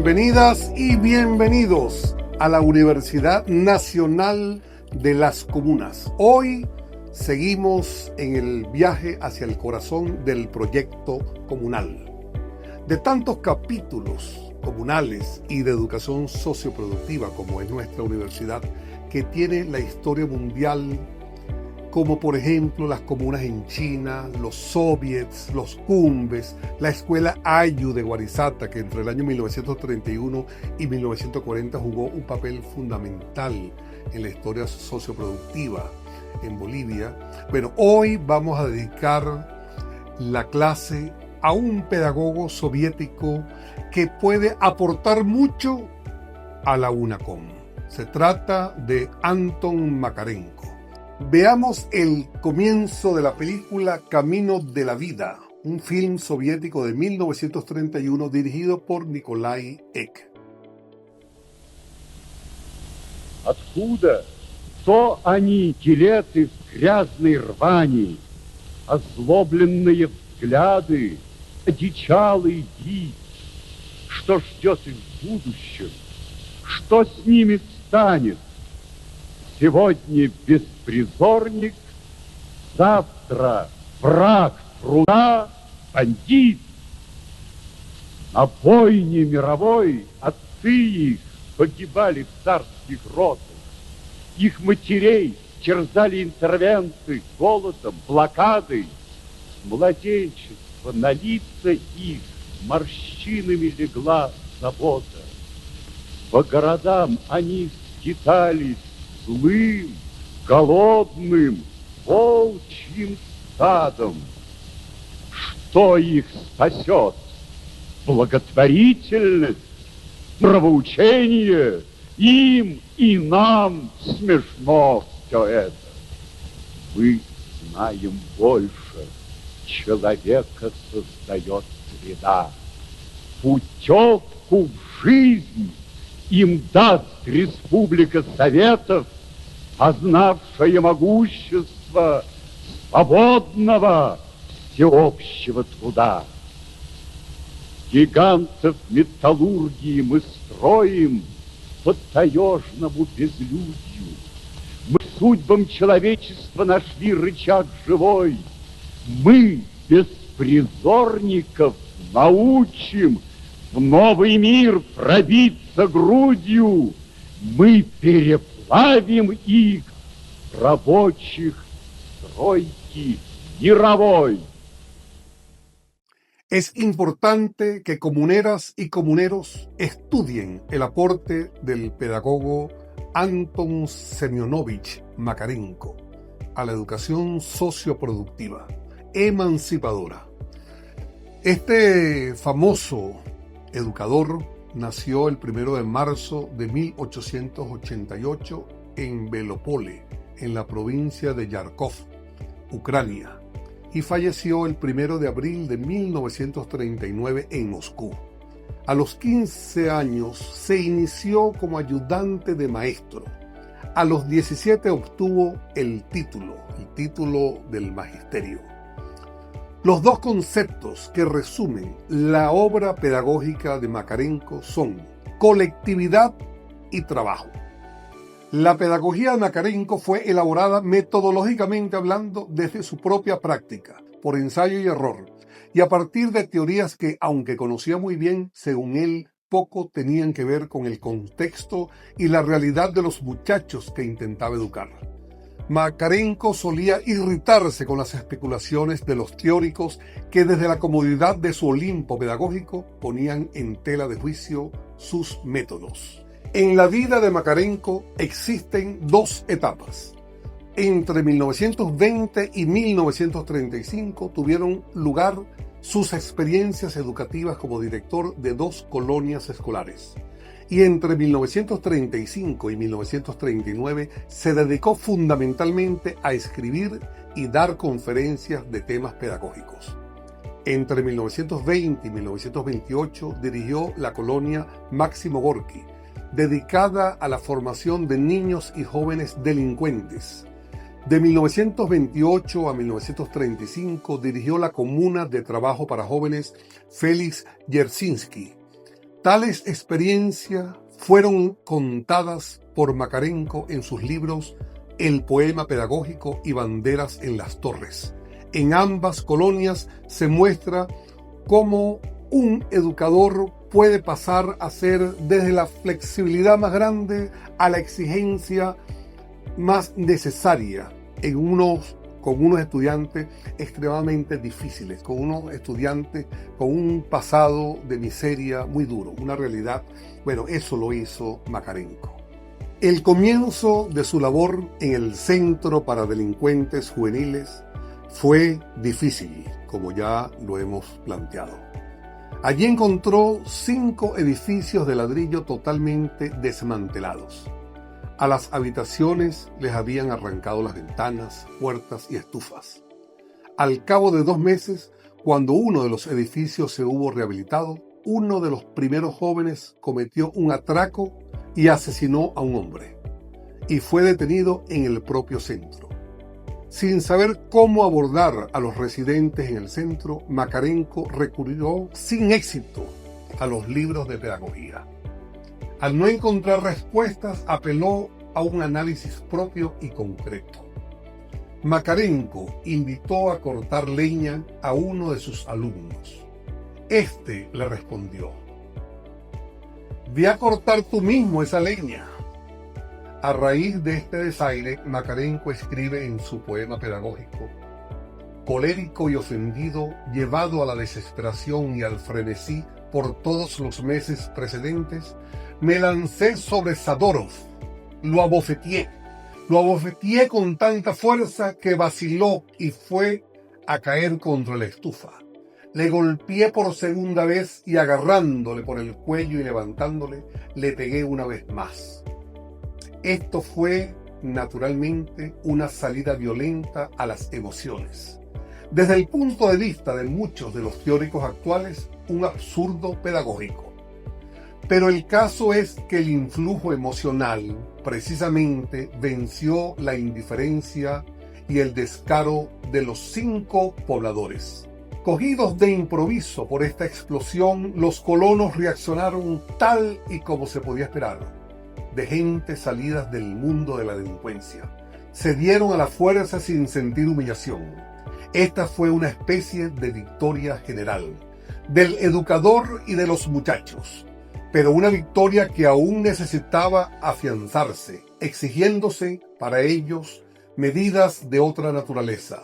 Bienvenidas y bienvenidos a la Universidad Nacional de las Comunas. Hoy seguimos en el viaje hacia el corazón del proyecto comunal. De tantos capítulos comunales y de educación socioproductiva como es nuestra universidad, que tiene la historia mundial, como por ejemplo las comunas en China, los soviets, los cumbes, la escuela Ayu de Guarizata, que entre el año 1931 y 1940 jugó un papel fundamental en la historia socioproductiva en Bolivia. Bueno, hoy vamos a dedicar la clase a un pedagogo soviético que puede aportar mucho a la UNACOM. Se trata de Anton Makarenko. Veamos el comienzo de la película Camino de la Vida, un film soviético de 1931 dirigido por Nikolai Ek. Откуда то они, телеты в грязной рвани, озлобленные взгляды, одичалый вид, что ждет их в будущем, что с ними станет? Сегодня беспризорник, завтра враг труда, бандит. На войне мировой отцы их погибали в царских ротах. Их матерей терзали интервенты голодом, блокадой. Младенчество на лица их морщинами легла забота. По городам они скитались злым, голодным, волчьим стадом. Что их спасет? Благотворительность, нравоучение? Им и нам смешно все это. Мы знаем больше. Человека создает среда. Путевку в жизнь им даст Республика Советов, познавшая могущество свободного всеобщего труда. Гигантов металлургии мы строим по таежному безлюдью. Мы судьбам человечества нашли рычаг живой. Мы беспризорников научим в новый мир пробиться грудью. Мы переплавим их, рабочих, стройки мировой. Es importante que comuneras y comuneros estudien el aporte del pedagogo Anton Semyonovich Makarenko a la educación socioproductiva, emancipadora. Este famoso educador nació el 1 de marzo de 1888 en Belopole, en la provincia de Yarkov, Ucrania, y falleció el 1 de abril de 1939 en Moscú. A los 15 años se inició como ayudante de maestro. A los 17 obtuvo el título del magisterio. Los dos conceptos que resumen la obra pedagógica de Makarenko son colectividad y trabajo. La pedagogía de Makarenko fue elaborada metodológicamente hablando desde su propia práctica, por ensayo y error, y a partir de teorías que, aunque conocía muy bien, según él, poco tenían que ver con el contexto y la realidad de los muchachos que intentaba educar. Makarenko solía irritarse con las especulaciones de los teóricos que desde la comodidad de su Olimpo pedagógico ponían en tela de juicio sus métodos. En la vida de Makarenko existen dos etapas. Entre 1920 y 1935 tuvieron lugar sus experiencias educativas como director de dos colonias escolares. Y entre 1935 y 1939 se dedicó fundamentalmente a escribir y dar conferencias de temas pedagógicos. Entre 1920 y 1928 dirigió la colonia Máximo Gorki, dedicada a la formación de niños y jóvenes delincuentes. De 1928 a 1935 dirigió la Comuna de Trabajo para Jóvenes Félix Dzerzhinsky. Tales experiencias fueron contadas por Makarenko en sus libros El poema pedagógico y Banderas en las torres. En ambas colonias se muestra cómo un educador puede pasar a ser desde la flexibilidad más grande a la exigencia más necesaria con unos estudiantes extremadamente difíciles, con unos estudiantes con un pasado de miseria muy duro, una realidad. Bueno, eso lo hizo Makarenko. El comienzo de su labor en el Centro para Delincuentes Juveniles fue difícil, como ya lo hemos planteado. Allí encontró 5 edificios de ladrillo totalmente desmantelados. A las habitaciones les habían arrancado las ventanas, puertas y estufas. Al cabo de 2 meses, cuando uno de los edificios se hubo rehabilitado, uno de los primeros jóvenes cometió un atraco y asesinó a un hombre, y fue detenido en el propio centro. Sin saber cómo abordar a los residentes en el centro, Makarenko recurrió sin éxito a los libros de pedagogía. Al no encontrar respuestas, apeló a un análisis propio y concreto. Makarenko invitó a cortar leña a uno de sus alumnos. Este le respondió: «Ve a cortar tú mismo esa leña». A raíz de este desaire, Makarenko escribe en su poema pedagógico: «Colérico y ofendido, llevado a la desesperación y al frenesí por todos los meses precedentes, me lancé sobre Sadorov, lo abofeteé con tanta fuerza que vaciló y fue a caer contra la estufa. Le golpeé por segunda vez y agarrándole por el cuello y levantándole, le pegué una vez más». Esto fue, naturalmente, una salida violenta a las emociones. Desde el punto de vista de muchos de los teóricos actuales, un absurdo pedagógico. Pero el caso es que el influjo emocional, precisamente, venció la indiferencia y el descaro de los 5 pobladores. Cogidos de improviso por esta explosión, los colonos reaccionaron tal y como se podía esperar, de gente salidas del mundo de la delincuencia. Se dieron a la fuerza sin sentir humillación. Esta fue una especie de victoria general, del educador y de los muchachos, pero una victoria que aún necesitaba afianzarse, exigiéndose para ellos medidas de otra naturaleza.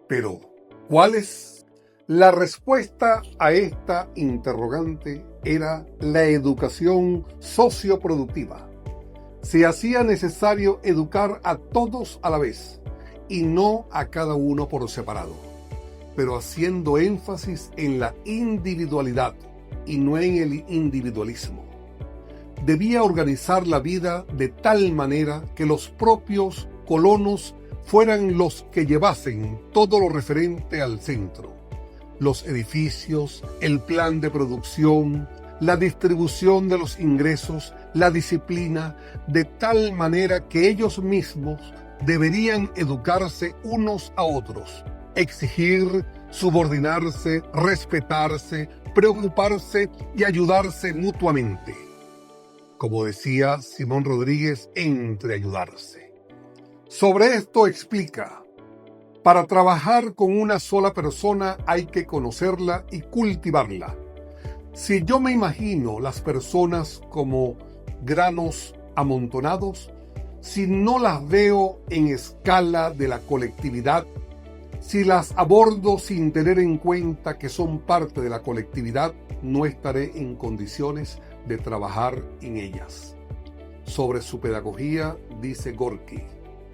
Pero, ¿cuáles? La respuesta a esta interrogante era la educación socioproductiva. Se hacía necesario educar a todos a la vez y no a cada uno por separado, pero haciendo énfasis en la individualidad y no en el individualismo. Debía organizar la vida de tal manera que los propios colonos fueran los que llevasen todo lo referente al centro: los edificios, el plan de producción, la distribución de los ingresos, la disciplina, de tal manera que ellos mismos deberían educarse unos a otros, exigir, subordinarse, respetarse, preocuparse y ayudarse mutuamente. Como decía Simón Rodríguez, entreayudarse. Sobre esto explica: para trabajar con una sola persona hay que conocerla y cultivarla. Si yo me imagino las personas como granos amontonados, si no las veo en escala de la colectividad, si las abordo sin tener en cuenta que son parte de la colectividad, no estaré en condiciones de trabajar en ellas. Sobre su pedagogía dice Gorky: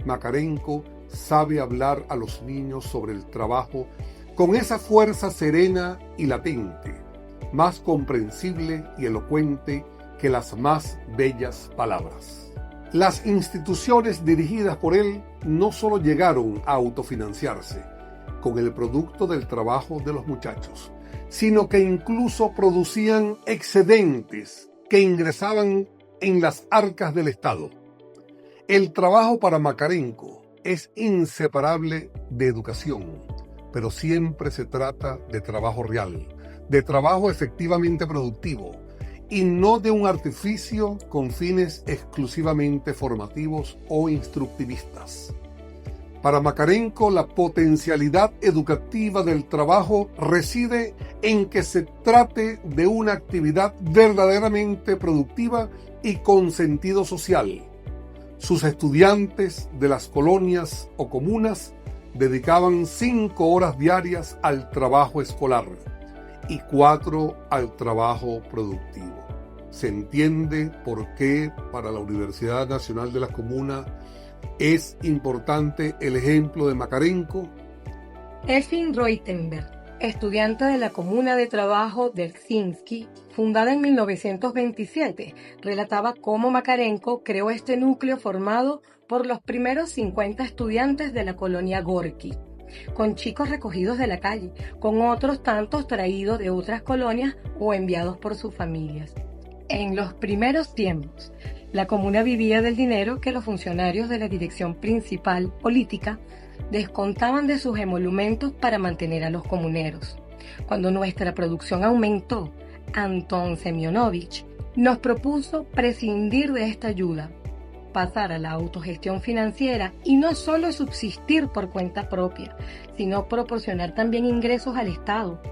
Makarenko sabe hablar a los niños sobre el trabajo con esa fuerza serena y latente, más comprensible y elocuente que las más bellas palabras. Las instituciones dirigidas por él no solo llegaron a autofinanciarse con el producto del trabajo de los muchachos, sino que incluso producían excedentes que ingresaban en las arcas del Estado. El trabajo para Makarenko es inseparable de educación, pero siempre se trata de trabajo real, de trabajo efectivamente productivo, y no de un artificio con fines exclusivamente formativos o instructivistas. Para Makarenko, la potencialidad educativa del trabajo reside en que se trate de una actividad verdaderamente productiva y con sentido social. Sus estudiantes de las colonias o comunas dedicaban 5 horas diarias al trabajo escolar y 4 al trabajo productivo. Se entiende por qué para la Universidad Nacional de la Comuna es importante el ejemplo de Makarenko. Elfin Reutenberg, estudiante de la Comuna de Trabajo de Helsinki, fundada en 1927, relataba cómo Makarenko creó este núcleo formado por los primeros 50 estudiantes de la colonia Gorki, con chicos recogidos de la calle, con otros tantos traídos de otras colonias o enviados por sus familias. En los primeros tiempos, la comuna vivía del dinero que los funcionarios de la dirección principal política descontaban de sus emolumentos para mantener a los comuneros. Cuando nuestra producción aumentó, Antón Semyonovich nos propuso prescindir de esta ayuda, pasar a la autogestión financiera y no solo subsistir por cuenta propia, sino proporcionar también ingresos al Estado.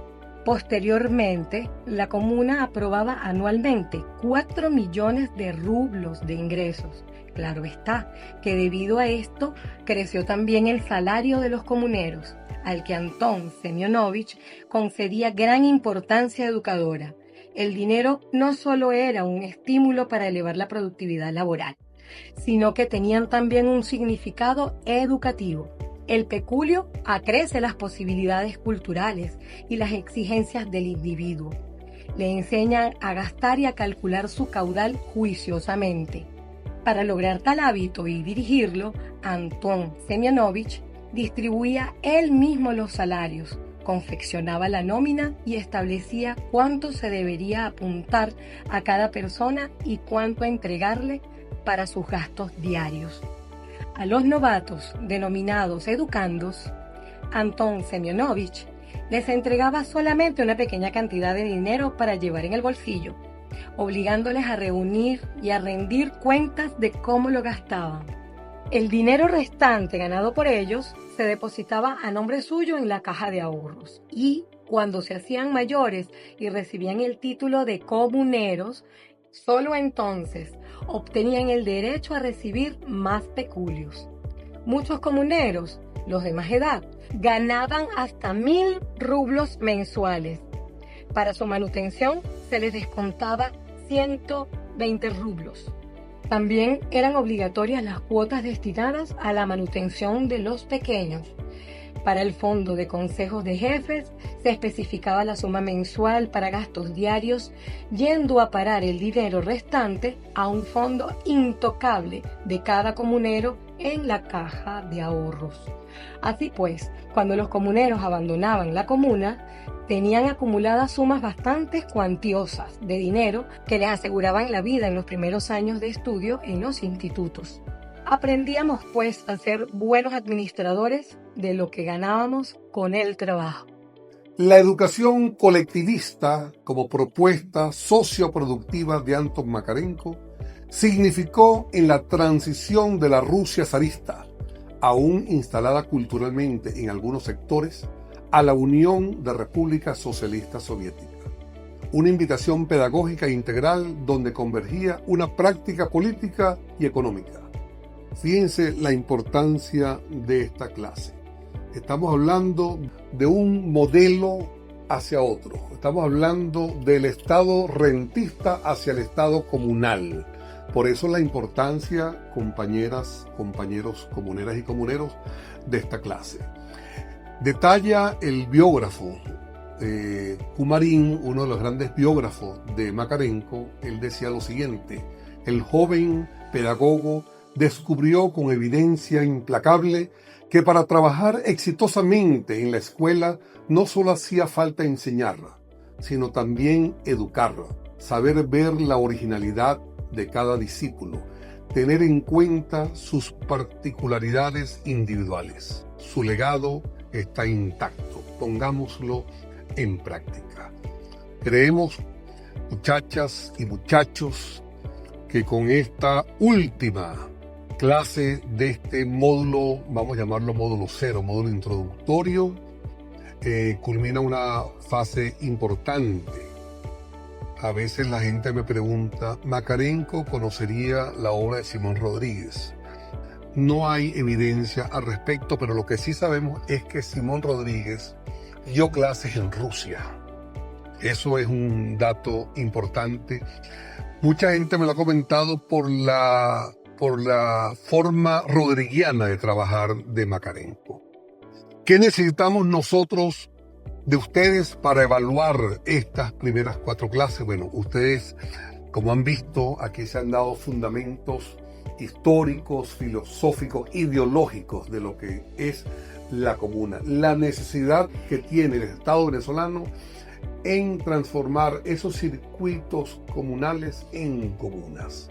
Posteriormente, la comuna aprobaba anualmente 4 millones de rublos de ingresos. Claro está que debido a esto creció también el salario de los comuneros, al que Antón Semyonovich concedía gran importancia educadora. El dinero no solo era un estímulo para elevar la productividad laboral, sino que tenían también un significado educativo. El peculio acrece las posibilidades culturales y las exigencias del individuo. Le enseñan a gastar y a calcular su caudal juiciosamente. Para lograr tal hábito y dirigirlo, Antón Semyonovich distribuía él mismo los salarios, confeccionaba la nómina y establecía cuánto se debería apuntar a cada persona y cuánto entregarle para sus gastos diarios. A los novatos, denominados educandos, Antón Semyonovich les entregaba solamente una pequeña cantidad de dinero para llevar en el bolsillo, obligándoles a reunir y a rendir cuentas de cómo lo gastaban. El dinero restante ganado por ellos se depositaba a nombre suyo en la caja de ahorros y, cuando se hacían mayores y recibían el título de comuneros, solo entonces obtenían el derecho a recibir más peculios. Muchos comuneros, los de más edad, ganaban hasta 1.000 rublos mensuales. Para su manutención se les descontaba 120 rublos. También eran obligatorias las cuotas destinadas a la manutención de los pequeños. Para el fondo de consejos de jefes se especificaba la suma mensual para gastos diarios, yendo a parar el dinero restante a un fondo intocable de cada comunero en la caja de ahorros. Así pues, cuando los comuneros abandonaban la comuna, tenían acumuladas sumas bastante cuantiosas de dinero que les aseguraban la vida en los primeros años de estudio en los institutos. Aprendíamos pues a ser buenos administradores de lo que ganábamos con el trabajo. La educación colectivista como propuesta socioproductiva de Antón Makarenko significó en la transición de la Rusia zarista, aún instalada culturalmente en algunos sectores, a la Unión de Repúblicas Socialistas Soviéticas. Una invitación pedagógica integral donde convergía una práctica política y económica. Fíjense la importancia de esta clase. Estamos hablando de un modelo hacia otro. Estamos hablando del Estado rentista hacia el Estado comunal. Por eso la importancia, compañeras, compañeros, comuneras y comuneros, de esta clase. Detalla el biógrafo Kumarin, uno de los grandes biógrafos de Makarenko. Él decía lo siguiente: el joven pedagogo descubrió con evidencia implacable que para trabajar exitosamente en la escuela no solo hacía falta enseñarla, sino también educarla, saber ver la originalidad de cada discípulo, tener en cuenta sus particularidades individuales. Su legado está intacto, pongámoslo en práctica. Creemos muchachas y muchachos, que con esta última clase de este módulo, vamos a llamarlo módulo 0, módulo introductorio, culmina una fase importante. A veces la gente me pregunta, ¿Makarenko conocería la obra de Simón Rodríguez? No hay evidencia al respecto, pero lo que sí sabemos es que Simón Rodríguez dio clases en Rusia. Eso es un dato importante. Mucha gente me lo ha comentado por la forma rodriguiana de trabajar de Makarenko. ¿Qué necesitamos nosotros de ustedes para evaluar estas primeras 4 clases? Bueno, ustedes, como han visto, aquí se han dado fundamentos históricos, filosóficos, ideológicos de lo que es la comuna, la necesidad que tiene el Estado venezolano en transformar esos circuitos comunales en comunas.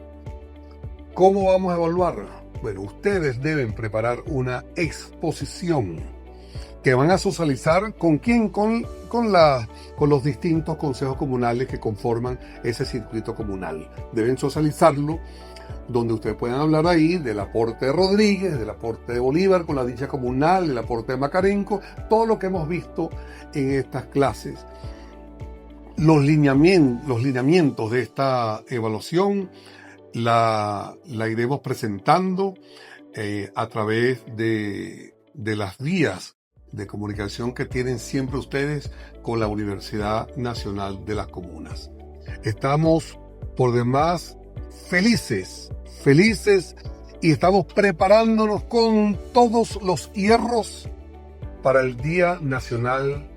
¿Cómo vamos a evaluar? Bueno, ustedes deben preparar una exposición que van a socializar ¿con quién? Con los distintos consejos comunales que conforman ese circuito comunal. Deben socializarlo, donde ustedes puedan hablar ahí del aporte de Rodríguez, del aporte de Bolívar con la dicha comunal, del aporte de Makarenko, todo lo que hemos visto en estas clases. Los lineamientos de esta evaluación la iremos presentando a través de las vías de comunicación que tienen siempre ustedes con la Universidad Nacional de las Comunas. Estamos por demás felices y estamos preparándonos con todos los hierros para el Día Nacional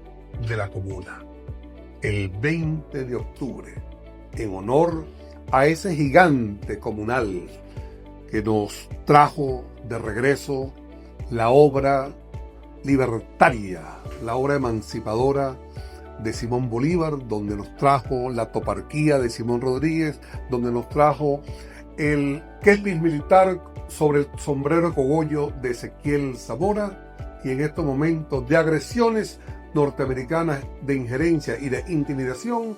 de la Comuna, el 20 de octubre, en honor a ese gigante comunal que nos trajo de regreso la obra libertaria, la obra emancipadora de Simón Bolívar, donde nos trajo la toparquía de Simón Rodríguez, donde nos trajo el kelpis militar sobre el sombrero de cogollo de Ezequiel Zamora, y en estos momentos de agresiones norteamericanas, de injerencia y de intimidación,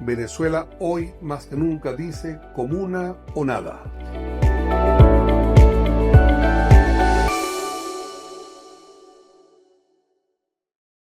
Venezuela hoy más que nunca dice comuna o nada.